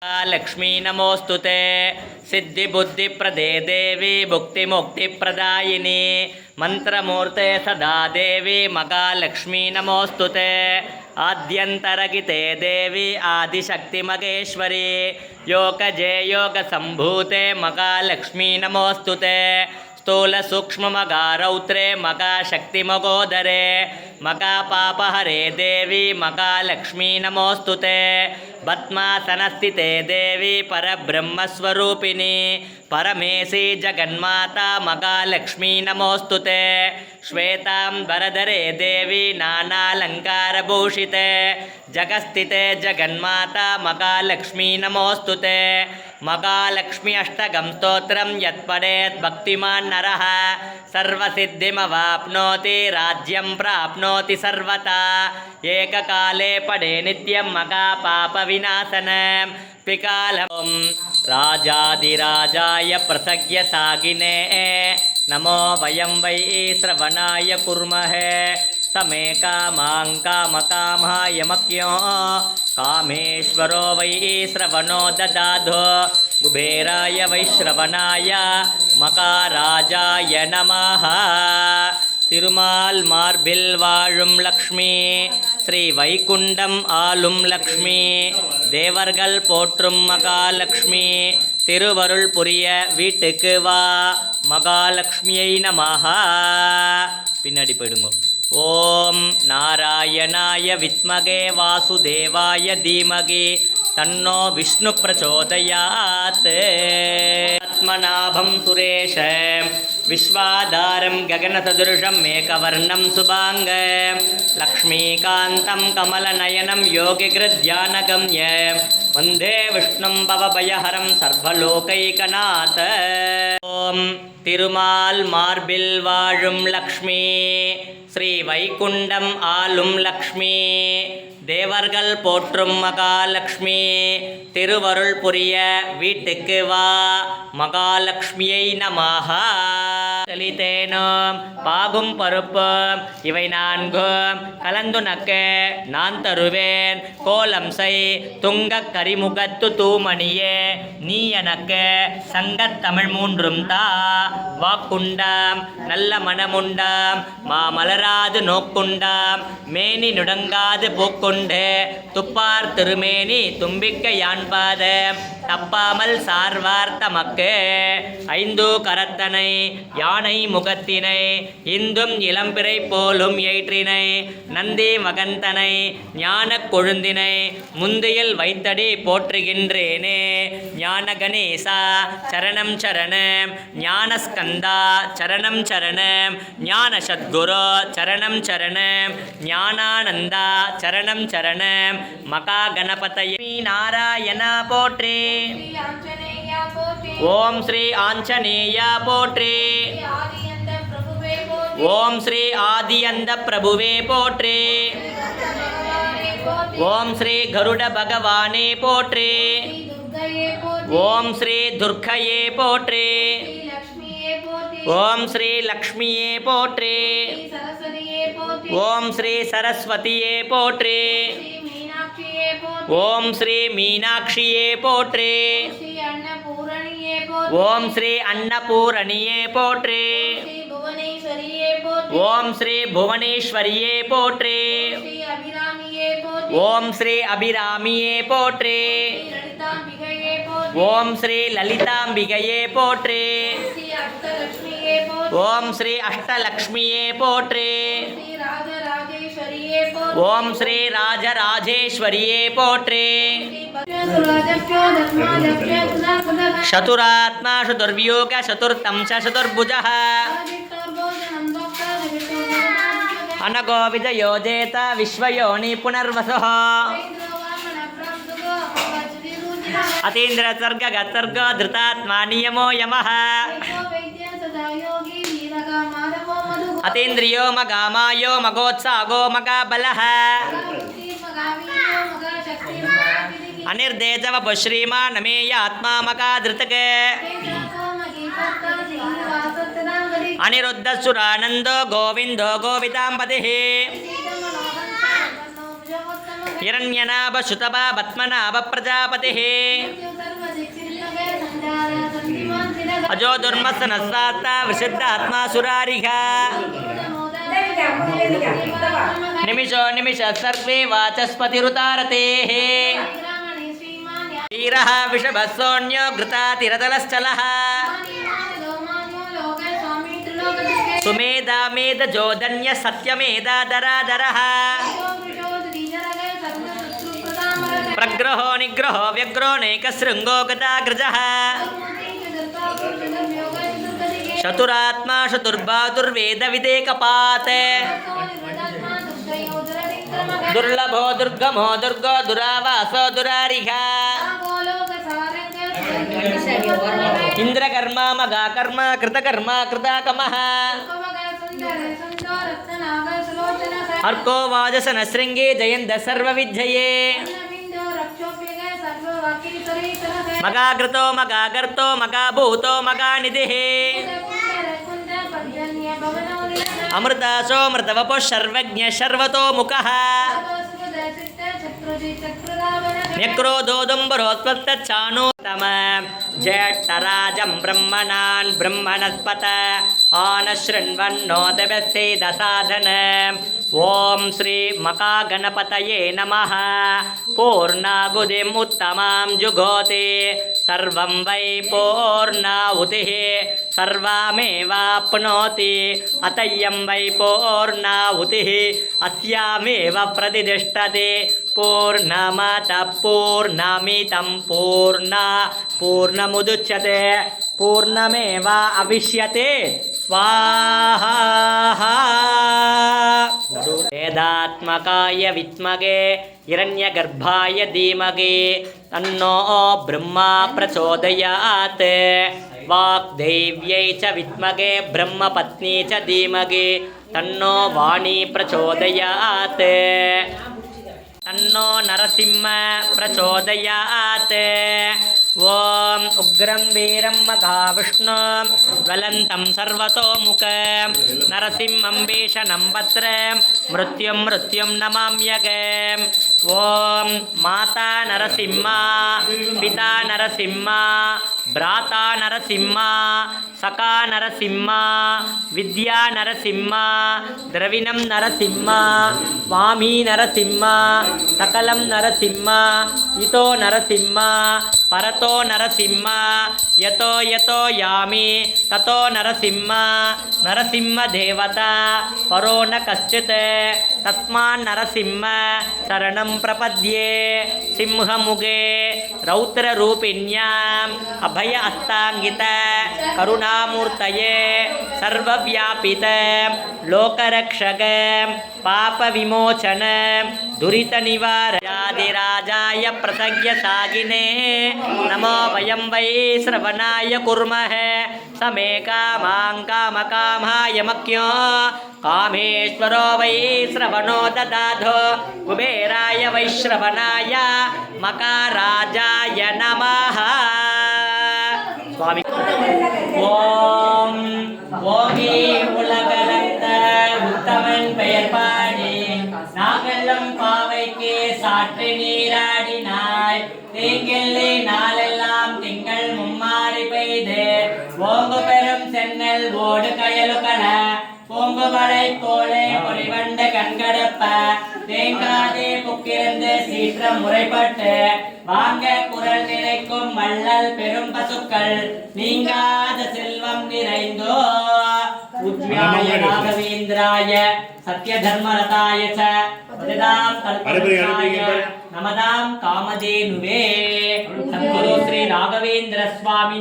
लक्ष्मी नमोस्तुते सिद्धिबुद्धिप्रदे देवी भुक्तिमुक्तिप्रदायिनी मंत्रमूर्ते सदा देवी महालक्ष्मी नमोस्तुते आद्यंतरगिते देवी आदिशक्तिमगेश्वरी योगजे योगसंभूते महालक्ष्मी नमोस्तुते स्थूल सूक्ष्म मगारौत्रे मगा शक्ति मगोदरे मगा पापहरे देवी महालक्ष्मी नमोस्तुते पद्मासनस्थिते देवी परब्रह्मस्वरूपिणी परमेशी जगन्माता महालक्ष्मी नमोस्तुते श्वेतांबरधरे देवी नानालंकारभूषिते जगस्थिते जगन्माता महालक्ष्मी नमोस्तुते महालक्ष्मी अष्टकं स्तोत्रं यत्पठेत् भक्तिमान् नरः सर्वसिद्धिमवाप्नोति राज्यं प्राप्नोति सर्वथा एककाले पठे नित्यं महापापविनाशनं पिकालं राजाधिराजाय प्रसज्ञसागिने नमो वयं वै श्रवणाय कुर्महे समे कामां कामकामायमक्यो कामेश्वरो वै श्रवणो ददाधो कुबेराय वैश्रवणाय मकाराजाय नमः तिरुमाल मार्बिल वाழும் लक्ष्मी श्री வைகுண்டம் ஆளும் லக்ஷ்மி தேவர்கள் போற்றும் மகாலட்சுமி திருவருள் புரிய வீட்டுக்கு வா மகாலட்சுமியை நமஹ. பின்னாடி போயிடுங்க. ஓம் நாராயணாய வித்மகே வாசுதேவாய தீமகி तन्नो विष्णु प्रचोदयात्. आत्मनाभं सुरेश विश्वाधारं गगनसदृशं मेकवर्णं शुभांग लक्ष्मीकान्तं कमलनयनं योगिगृध्यानगम्य वन्दे विष्णुं भवभयहरं सर्वलोकैकनाथ. ओम तिरुमाल मार्बिल वाழும் लक्ष्मी श्री வைகுண்டம் ஆளும் லக்ஷ்மி தேவர்கள் போற்றும் மகாலட்சுமி திருவருள் புரிய வீட்டுக்கு வா மகாலட்சுமியை நமஹ. தெளித்தேனும் பாகும் பருப்பும் இவை நான்கும் கலந்துனக்கு நான் தருவேன் கோலம் செய் துங்க கரிமுகத்து தூமணியே நீ எனக்கு சங்கத்தமிழ் மூன்றும் தா வாக்குண்டாம் நல்ல மனமுண்டாம் மாமலராது நோக்குண்டாம் மேனி நுடங்காது பூக்குண்டு துப்பார் திருமேனி தும்பிக்க யான்பாத தப்பாமல் சார்வார் தமக்கு ஐந்து கரத்தனை யானை முகத்தினை இந்தும் இளம்பிறை போலும் ஏற்றினை நந்தி மகந்தனை ஞான கொழுந்தினை முந்தியில் வைத்தடி போற்றுகின்றேனே ஞான கணேசா சரணம் சரணம் ஞானஸ்கந்தா சரணம் சரணம் ஞான சத்குரு சரணம் சரணம் ஞானானந்தா சரணம் சரணம் மகா கணபதயே நாராயணா போற்றே. ஓம் ஸ்ரீ ஆஞ்சநேயா போற்றே. ஓம் ஸ்ரீ ஆதியந்த பிரபுவே போற்றே. ஓம் ஸ்ரீ கருட பகவானே போற்றே. ஓம் ஸ்ரீ துர்க்கையே போற்றே. ஓம் ஸ்ரீ லக்ஷ்மியே போற்றே. ஓம் ஸ்ரீ சரஸ்வதியே போற்றே. ஓம் ஸ்ரீ மீனாட்சியே போற்றே. ஓம் ஸ்ரீ அன்னபூரணியே போற்றே. ஓம் ஸ்ரீ புவனேஸ்வரியே போற்றே. ஓம் ஸ்ரீ அபிராமியே போற்றே. ஓம் ஸ்ரீ லலிதாம்பிகையே போற்றே. ஓம் ஸ்ரீ அஷ்டலக்ஷ்மியே போற்றே. ஓம் ஸ்ரீ ராஜராஜேஸ்வரியே போற்றே. சதுராத்மா சதுர்வியோக சதுர்த்தம் சதுர்புஜः அனகோ விஜயோஜேத விஸ்வயோனி புனர்வசுः அத்தீந்திர சர்க கத்தர்க திருதாத்மா நியமோ யமः अतीन्द्रियो मगामायो मगोत्सागो मगाबलः अनिर्देशवपु श्रीमानमेय आत्मा मगाधृतके अनिरुद्धसुरानन्दो गोविन्दो गोविदाम्पतिः हिरण्यनाभ शुतभा पद्मनाभ प्रजापतिः अजो दुर्मत्सनस्सात्ता वृषिद्धात्मा सुरारिः निमिषो निमिष सर्वे वाचस्पतिरुतारतेः तीरः विषभस्सोऽन्यो घृतातिरतलश्चलः सुमेधा मेधजोधन्य सत्यमेधा दरादरः प्रग्रहो निग्रहो व्यग्रो नैकशृङ्गो गदाग्रजः चतुरात्मा चतुर्बाहुर्वेदविदेकपात् दुर्लभो दुर्गमो दुर्गो दुरावासो दुरारिहा इंद्रकर्मा मगाकर्मा कृतकर्मा कृताकमः अर्को वाजसन शृंगे जयन्त सर्वविद्यये मगाकृतो मगागर्तो मगाभूतो मगानिधिः अमृतासो मृतवपो सर्वज्ञ सर्वतो मुखः न्यक्रोधोदुम्बरोत्पत्तचानोत्तम ज्येष्ठराजं ब्रह्मणान् ब्रह्मणस्पत आनशृण्वन्नोदवसेदसाधन ओम श्री मकागणपतये नमः पूर्णाहुतिम् उत्तमां जुहोति सर्वं वै पूर्णाहुतिः सर्वमेवाप्नोति अतयं वै पूर्णाहुतिः अस्यामेव प्रतिष्ठते पूर्णमतः पूर्णमिदं पूर्णमुदच्यते पूर्णमेव अविष्यते स्वाहा वेदात्मकाय विद्महे हिरण्यगर्भाय धीमहि तन्नो ब्रह्मा प्रचोदयात् वाग्देव्यै च विद्महे ब्रह्मपत्नी च धीमहि तन्नो वाणी प्रचोदयात् तन्नो नरसिंह प्रचोदयात् ओम उग्रं वीरं महाविष्णुं ज्वलन्तं सर्वतोमुखं नरसिंहं भीषणं भद्रं मृत्युं नमाम्यहम् ओम माता नरसिंह पिता नरसिंह भ्राता नरसिंह सखा नरसिंह विद्या नरसिंह द्रविणं नरसिंह स्वामी नरसिंह सकलं नरसिंह इतो नरसिंह परतो नरसिंह यतो यतो यामि ततो नरसिंह नरसिंह देवता परो न कश्चित् तस्मान् नरसिंह शरणं प्रपद्ये सिंहमुखे रौद्ररूपिण्याम् अभय हस्ताङ्गित करुणामूर्तये सर्वव्यापित लोकरक्षक पापविमोचन दुरितनिवारणाधिराजाय प्रसज्ञ सागिने नमो वयं वै श्रवणाय कुर्मः समे कामां कामकामाय मख्यो कामेश्वरो वै श्रवणो ददाधो कुबेराय वै श्रवणाय मकाराजाय नमः स्वामी ओम ஓங்கி உலகளந்த உத்தமன் பெயர் பாடி நாகெல்லாம் பாவைக்கு சாற்று நீராடினாய் தீங்கில்லை நாளெல்லாம் திங்கள் மும்மாறி பெய்து ஓங்கு பெரும் சென்னல் ஓடு கயலுக்கன பூங்குமலை போலே பொறிவண்ட கண்கடப்ப தேங்காதே புக்கிருந்து சீற்றம் முறைப்பட்டு வாங்க குரல் நிறைக்கும் வள்ளல் பெரும் பசுக்கள் நீங்காத செல்வம் நிறைந்தோ உத்யாய ராகவேந்திராய சத்ய தர்மரதாய ச பிரதாம் கல்பனாய நமதாம் காமதேனுவே சத்குரு ஸ்ரீ ராகவேந்திர சுவாமி